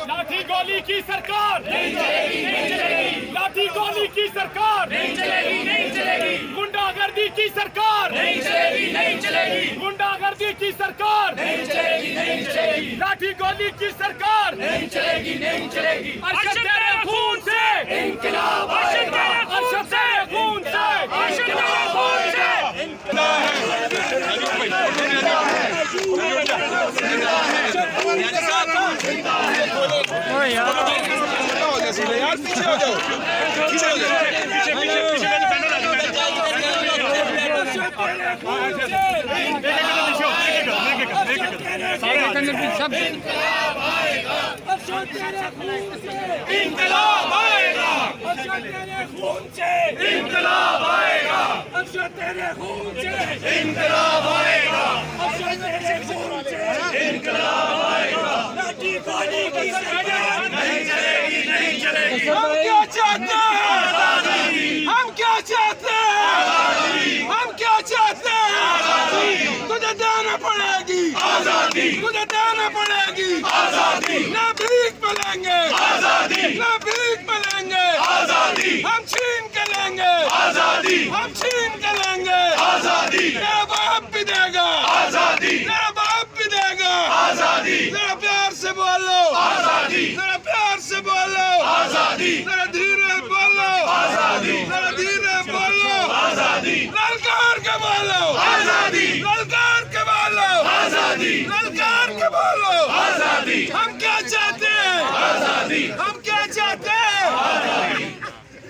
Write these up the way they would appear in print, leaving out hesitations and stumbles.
लाठी गोली की सरकार नहीं चलेगी, नहीं चलेगी। लाठी गोली की सरकार नहीं चलेगी, नहीं चलेगी। गुंडागर्दी की सरकार नहीं चलेगी, नहीं चलेगी। गुंडागर्दी की सरकार नहीं चलेगी, नहीं चलेगी। लाठी गोली की सरकार नहीं चलेगी, नहीं चलेगी। अरशद तेरे खून से इंकलाब आएगा, अरशद तेरे खून से इंकलाब इंकलाब आएगा, अरशद तेरे खून से इंकलाब आएगा, अरशद तेरे खून से इंकलाब आएगा, अरशद तेरे खून से इंकलाब आएगा। लाठी गोली की सरकार नहीं चलेगी, नहीं चलेगी। हम क्या चाहते हैं? आजादी। हम क्या चाहते हैं? आजादी। हम क्या चाहते हैं? आजादी। तुझे देना पड़ेगी आजादी, तुझे देना पड़ेगी आजादी। ना भीख मिलेंगे आजादी, ना भीख मिलेंगे आजादी। हम छीन के लेंगे आजादी, हम छीन के लेंगे आजादी। तेरा बाप भी देगा आजादी, तेरा बाप भी देगा आजादी। तेरा प्यार से बोलो आजादी, तेरा प्यार से बोलो आजादी। तेरा धीरे बोलो आजादी, तेरा धीरे बोलो आजादी। ललकार के बोलो आजादी, ललकार के बोलो आजादी, ललकार के बोलो आजादी। हम क्या चाहते हैं? आजादी। हम क्या चाहते हैं? आजादी।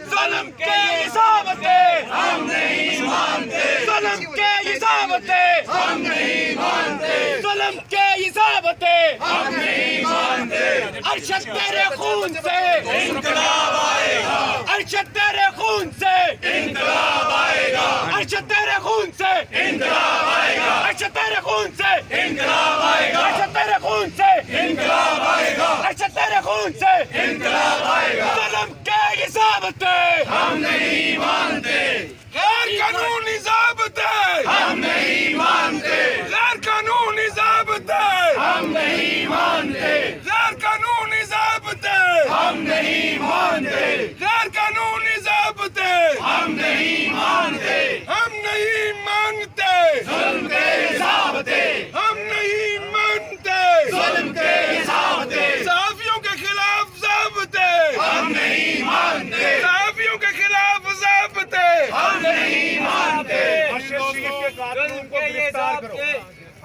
जुल्म के हिसाबते हम नहीं मानते, जुल्म के हिसाबते हम नहीं मानते, जुल्म के हिसाबते हम नहीं मानते। अरशद तेरे खून से इंकलाब आएगा, अरशद तेरे खून से इंकलाब आएगा, अरशद तेरे खून से इंकलाब आएगा, अरशद तेरे खून से इंकलाब आएगा, अरशद तेरे खून से इंकलाब आएगा, अरशद तेरे खून से इंकलाब आएगा। जुल्म के हिसाबते हम नहीं मानते, गैर कानूनी ज़ाब्ते हम नहीं मानते, गैर कानूनी ज़ाब्ते हम नहीं मानते, गैर कानूनी ज़ाब्ते हम नहीं मानते, गैर कानूनी ज़ाब्ते हम नहीं मानते, हम नहीं मानते। जुल्म के ज़ाब्ते हम नहीं मानते, जुल्म के ज़ाब्ते। सहाफ़ियों के खिलाफ ज़ाब्ते हम नहीं मानते, सहाफ़ियों के खिलाफ ज़ाब्ते हम नहीं मानते।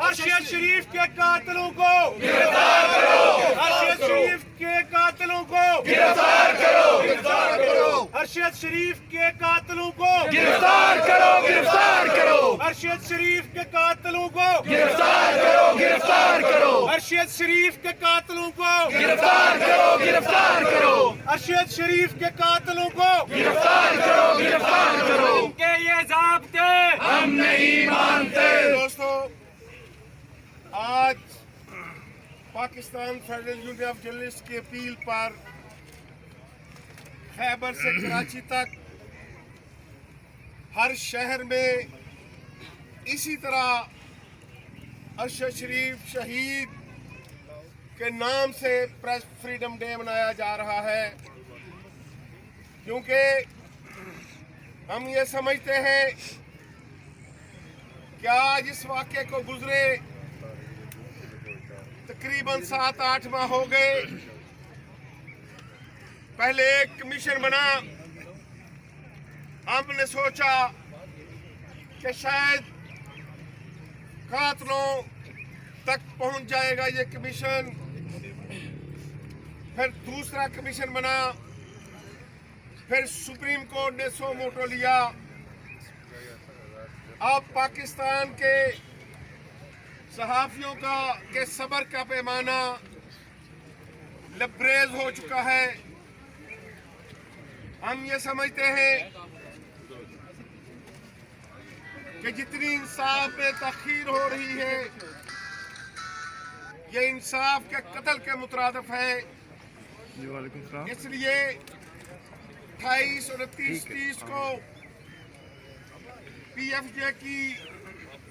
अरशद शरीफ के कातिलों को गिरफ्तार करो, अरशद शरीफ के कातिलों को गिरफ्तार करो, गिरफ्तार करो। अरशद शरीफ के कातिलों को गिरफ्तार करो, गिरफ्तार करो। अरशद शरीफ के कातिलों को गिरफ्तार करो, गिरफ्तार करो। अरशद शरीफ के कातिलों को गिरफ्तार करो, गिरफ्तार करो। अरशद शरीफ के कातिलों को गिरफ्तार करो, गिरफ्तार करो। उनके ये ज़ाब्ते हम नहीं मानते। दोस्तों, आज Pakistan federal union of journalist की अपील पर खैबर से कराची तक हर शहर में इसी तरह अरशद शरीफ शहीद के नाम से प्रेस फ्रीडम डे मनाया जा रहा है, क्योंकि हम ये समझते हैं कि आज इस वाक़े को गुजरे तकरीबन 7-8 माह हो गए। पहले एक कमीशन बना, हमने सोचा कि शायद कातिलों तक पहुंच जाएगा ये कमीशन। फिर दूसरा कमीशन बना, फिर सुप्रीम कोर्ट ने सो मोटो लिया। अब पाकिस्तान के सहाफ़ियों के सब्र का पैमाना लबरेज हो चुका है। हम ये समझते हैं कि जितनी इंसाफ में तख़ीर हो रही है, ये इंसाफ के कत्ल के मुतरादिफ है। इसलिए 28, 29, 30 को PFJ की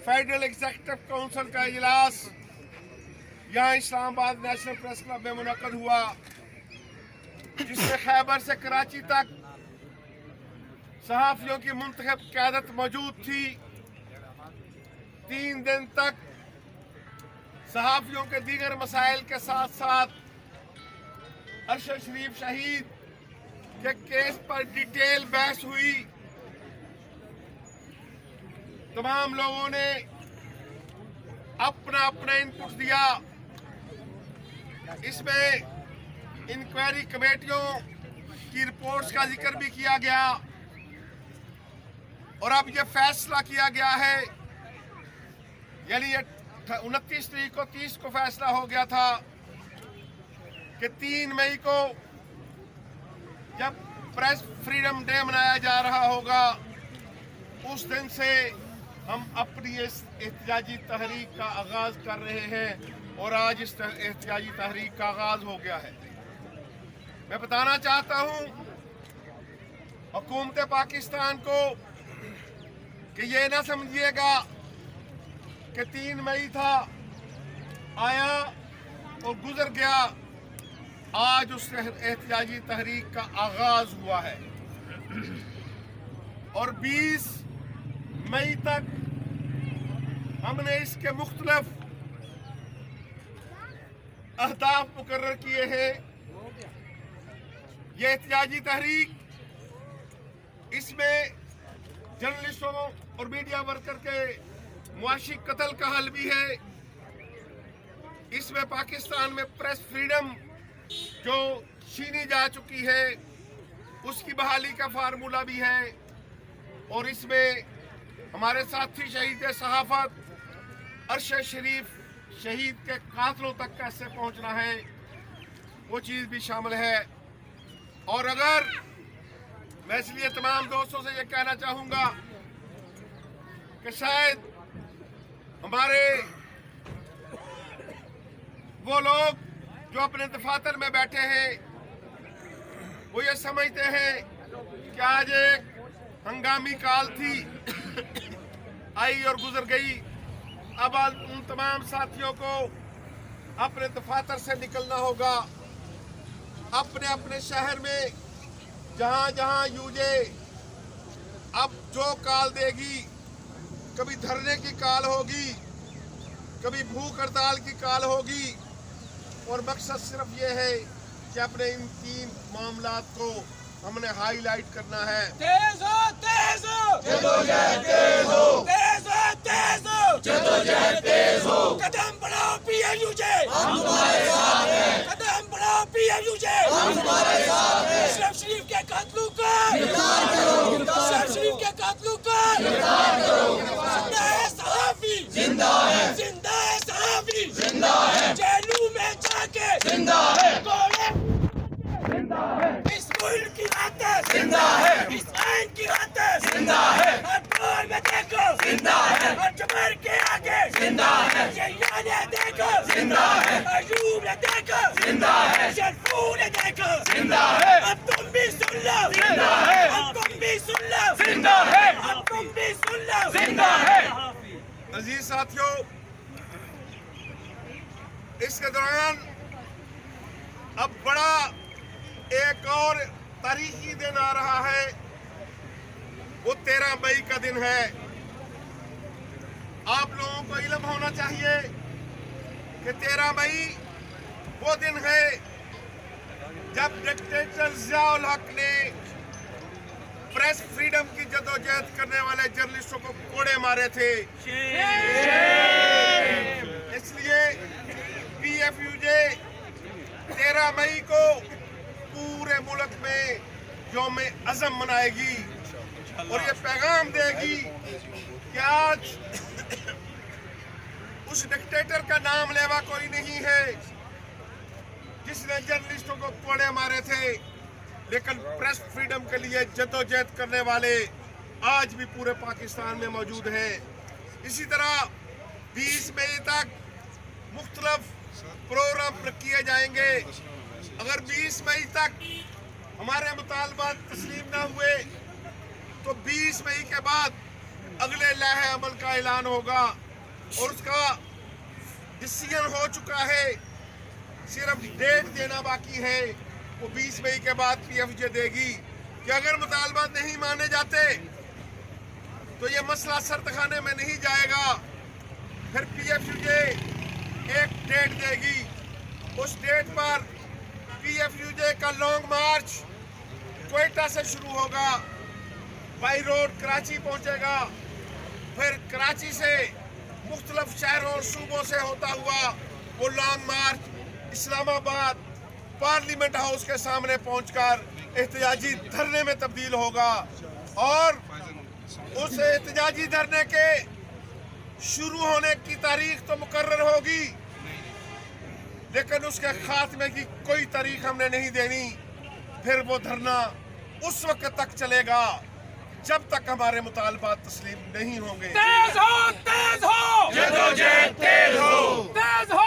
फेडरल एग्जीक्यूटिव काउंसिल का इजलास यहाँ इस्लामाबाद नेशनल प्रेस क्लब में मुनक्कद हुआ, जिसमें खैबर से कराची तक सहाफियों की मुंतखब क़यादत मौजूद थी। 3 दिन तक सहाफियों के दीगर मसाइल के साथ साथ अरशद शरीफ शहीद के केस पर डिटेल बहस हुई। तमाम लोगों ने अपना अपना इनपुट दिया। इसमें इंक्वायरी कमेटियों की रिपोर्ट्स का जिक्र भी किया गया और अब ये फैसला किया गया है, यानी ये 29 तारीख को 30 को फैसला हो गया था कि 3 मई को जब प्रेस फ्रीडम डे मनाया जा रहा होगा, उस दिन से हम अपनी इस एहतजाजी तहरीक का आगाज कर रहे हैं और आज इस एहतजाजी तहरीक का आगाज हो गया है। मैं बताना चाहता हूं हुकूमत पाकिस्तान को कि ये ना समझिएगा कि 3 मई था, आया और गुजर गया। आज उस एहतजाजी तहरीक का आगाज हुआ है और 20 मई तक हमने इसके मुख्तलिफ अहदाफ मुकर्रर किए हैं। ये एहतजाजी तहरीक, इसमें जर्नलिस्टों और मीडिया वर्कर के मुआशी कत्ल का हल भी है। इसमें पाकिस्तान में प्रेस फ्रीडम जो छीनी जा चुकी है उसकी बहाली का फार्मूला भी है और इसमें हमारे साथी शहीद सहाफत अरशद शरीफ शहीद के कातलों तक कैसे पहुंचना है वो चीज़ भी शामिल है। और अगर मैं इसलिए तमाम दोस्तों से ये कहना चाहूँगा कि शायद हमारे वो लोग जो अपने दफातर में बैठे हैं वो ये समझते हैं कि आज एक हंगामी काल थी, आई और गुजर गई। अब उन तमाम साथियों को अपने दफातर से निकलना होगा, अपने अपने शहर में जहां जहां यूजे अब जो काल देगी, कभी धरने की काल होगी, कभी भूख हड़ताल की काल होगी और मकसद सिर्फ ये है कि अपने इन 3 मामलात को हमने हाईलाइट करना है। तेज हो, तेज हो, जदोजहद तेज हो, तेज हो, तेज हो, जदोजहद तेज हो। कदम बढ़ाओ पीएमयूजे, हम तुम्हारे साथ हैं। कदम बढ़ाओ पीएमयूजे, हम तुम्हारे साथ हैं। अशरफ शरीफ के कातलों का गिरफ्तार करो, अशरफ शरीफ के कातलों का गिरफ्तार करो। जिंदा है सहाफी, जिंदा है, जिंदा है सहाफी, जिंदा है, जेलों में जाके जिंदा है, गोले जिंदा है, इस मुल्क की खातिर, जिंदा है, इस आइन की खातिर, जिंदा है, हर दौर में देखो, जिंदा है, हर जबर के आगे, जिंदा है, यहिया ने देखो, जिंदा है, अयूब ने देखो, जिंदा है, शरफू ने देखो, जिंदा है, अब तुम भी सुन लो, जिंदा है, अब तुम भी सुन लो, जिंदा है, अब तुम भी सुन लो, जिंदा है। अजीज साथियों, इसके दौरान अब बड़ा एक और तारीखी दिन आ रहा है, वो 13 मई का दिन है। आप लोगों को इल्म होना चाहिए कि 13 मई वो दिन है जब डिक्टेटर जियाउल हक ने प्रेस फ्रीडम की जदोजहद करने वाले जर्नलिस्टों को कोड़े मारे थे। इसलिए पीएफयूजे 13 मई को पूरे मुल्क में यौम अज़म मनाएगी और ये पैगाम देगी कि आज उस डिक्टेटर का नाम लेवा कोई नहीं है जिसने जर्नलिस्टों को कोड़े मारे थे, लेकिन प्रेस फ्रीडम के लिए जद्दोजहद करने वाले आज भी पूरे पाकिस्तान में मौजूद हैं। इसी तरह 20 मई तक मुख्तलिफ प्रोग्राम किए जाएंगे। अगर 20 मई तक हमारे मुतालबात तस्लीम न हुए तो 20 मई के बाद अगले लौहे अमल का ऐलान होगा और उसका डिसीजन हो चुका है, सिर्फ डेट देना बाकी है। वो 20 मई के बाद PFJ देगी कि अगर मुतालबात नहीं माने जाते तो ये मसला सरतखाने में नहीं जाएगा। फिर PFJ एक डेट देगी, उस डेट पर PFJ का लॉन्ग मार्च क्वेटा से शुरू होगा, बाई रोड कराची पहुंचेगा, फिर कराची से मुख्तलिफ शहरों और सूबों से होता हुआ वो लॉन्ग मार्च इस्लामाबाद पार्लियामेंट हाउस के सामने पहुंचकर एहतजाजी धरने में तब्दील होगा। और उस एहतजाजी धरने के शुरू होने की तारीख तो मुकर्रर होगी, लेकिन उसके खात्मे की कोई तारीख हमने नहीं देनी। फिर वो धरना उस वक्त तक चलेगा जब तक हमारे मुतालबात तस्लीम नहीं होंगे। तेज हो, तेज हो, जदोजहद तेज हो, तेज हो।